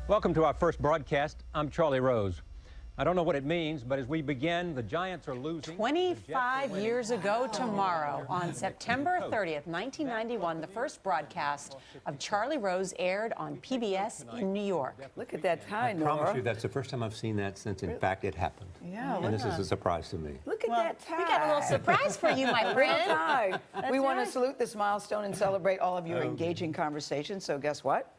Welcome to our first broadcast. I'm Charlie Rose. I don't know what it means, but as we begin, the Giants are losing. 25 years ago tomorrow, on September 30th, 1991, the first broadcast of Charlie Rose aired on PBS in New York. Look at that tie, Nora. I promise you that's the first time I've seen that since, in fact, it happened. Yeah, and this is a surprise to me. Look at that tie. We got a little surprise for you, my Real friend. tie. We want right. to salute this milestone and celebrate all of your engaging conversations. So guess what?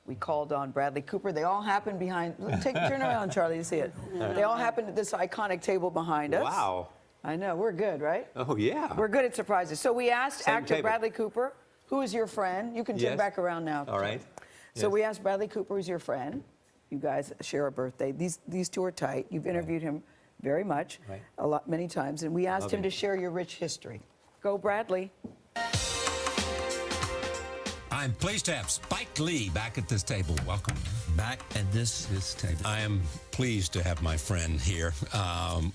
We called on Bradley Cooper. They all happened behind. Turn around, Charlie, to see it. They all happened at this iconic table behind us. Wow. I know, we're good, right? Oh, yeah. We're good at surprises. So we asked Same actor table. Bradley Cooper, who is your friend? You can turn Yes. back around now. All right. So Yes. we asked Bradley Cooper, who's your friend. You guys share a birthday. These two are tight. You've interviewed him very much, Right. many times, and we asked Love him him. to share your rich history. Go, Bradley. I'm pleased to have Spike Lee back at this table. Welcome. Back at this table. I am pleased to have my friend here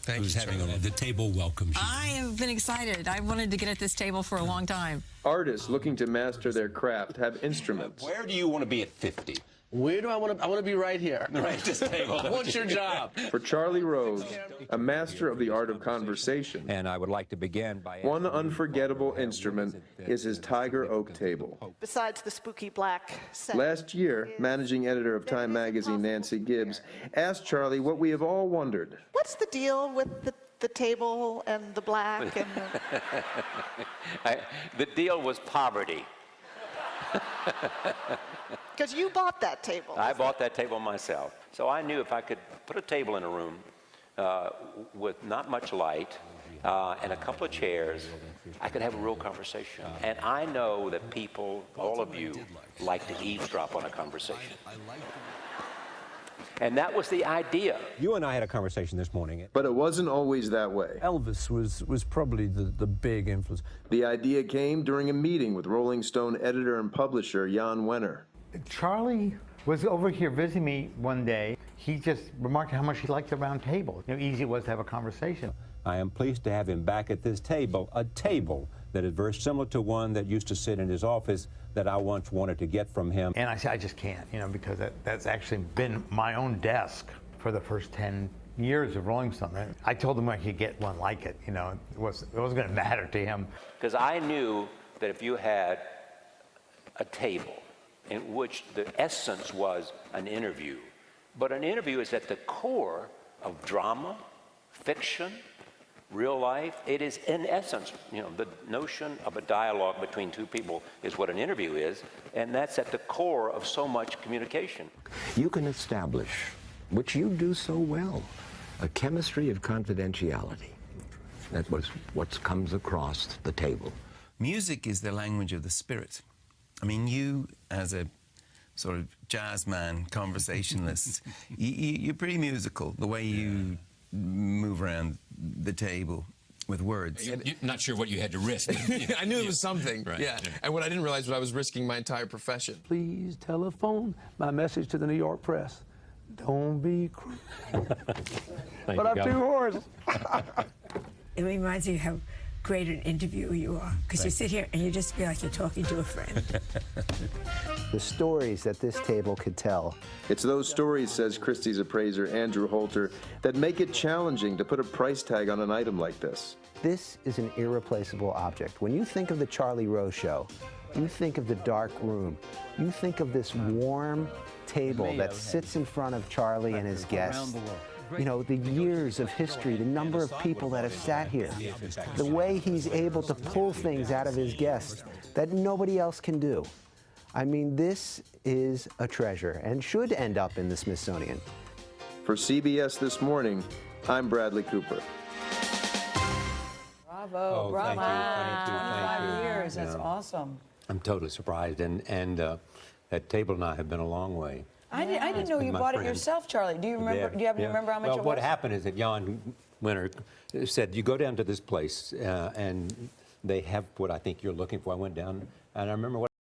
who's having the table welcomes you. I have been excited. I wanted to get at this table for a long time. Artists looking to master their craft have instruments. Where do you want to be at 50? Where do I want to? I want to be right here. Right at this table. What's your job? For Charlie Rose, a master of the art of conversation, And I would like to begin by one unforgettable instrument is his tiger oak table. Besides the spooky black set. Last year, managing editor of Time magazine Nancy Gibbs asked Charlie what we have all wondered. What's the deal with the table and the black and The deal was poverty. because you bought that table. I bought that table myself. So I knew if I could put a table in a room with not much light and a couple of chairs, I could have a real conversation. And I know that people, all of you, like to eavesdrop on a conversation. And that was the idea. You and I had a conversation this morning. But it wasn't always that way. Elvis was probably the big influence. The idea came during a meeting with Rolling Stone editor and publisher Jan Wenner. Charlie was over here visiting me one day. He just remarked how much he liked the round table. You know, easy it was to have a conversation. I am pleased to have him back at this table, a table that is very similar to one that used to sit in his office that I once wanted to get from him. And I said, I just can't, you know, because that's actually been my own desk for the first 10 years of Rolling Stone. I told him I could get one like it, you know. It wasn't going to matter to him. Because I knew that if you had a table in which the essence was an interview, but an interview is at the core of drama, fiction, real life. It is, in essence, you know, the notion of a dialogue between two people is what an interview is, and that's at the core of so much communication. You can establish, which you do so well, a chemistry of confidentiality. That's what comes across the table. Music is the language of the spirit. I mean, you, as a sort of jazz man, conversationalist, you're pretty musical, the way you move around the table with words. You're not sure what you had to risk. I knew it was something, Right. yeah. And what I didn't realize was I was risking my entire profession. Please telephone my message to the New York press. Don't be cruel. But I'm too hoarse. It reminds me how great an interviewer you are, because you sit here and you just feel like you're talking to a friend. The stories that this table could tell. It's those stories, says Christie's appraiser Andrew Holter, that make it challenging to put a price tag on an item like this. This is an irreplaceable object. When you think of the Charlie Rose Show, you think of the dark room. You think of this warm table that sits in front of Charlie and his guests. You know, the years of history, the number of people that have sat here, the way he's able to pull things out of his guests that nobody else can do. I mean, this is a treasure and should end up in the Smithsonian. For CBS This Morning, I'm Bradley Cooper. Bravo, bravo. Thank you. 25 years, that's awesome. I'm totally surprised, and that table and I have been a long way. I didn't know you my bought it friend. yourself, Charlie. Do you remember? Do you happen to remember how much well, it was? what happened is that Jan Wenner said, you go down to this place, and they have what I think you're looking for. I went down, and I remember what